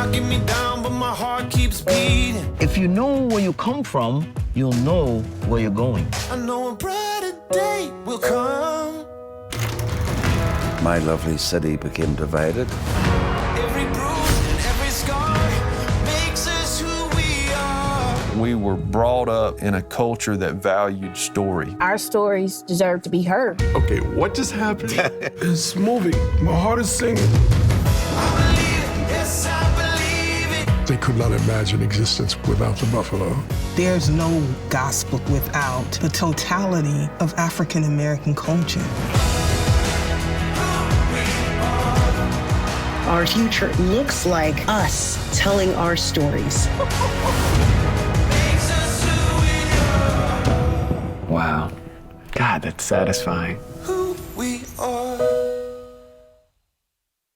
knocking me down, but my heart keeps beating. If you know where you come from, you'll know where you're going. I know a brighter day will come. My lovely city became divided. Every bruise and every scar makes us who we are. We were brought up in a culture that valued story. Our stories deserve to be heard. Okay, what just happened? It's moving. My heart is singing. I believe it, yes, I believe it. They could not imagine existence without the buffalo. There's no gospel without the totality of African American culture. Our future looks like us telling our stories. Wow. God, that's satisfying. Who we are.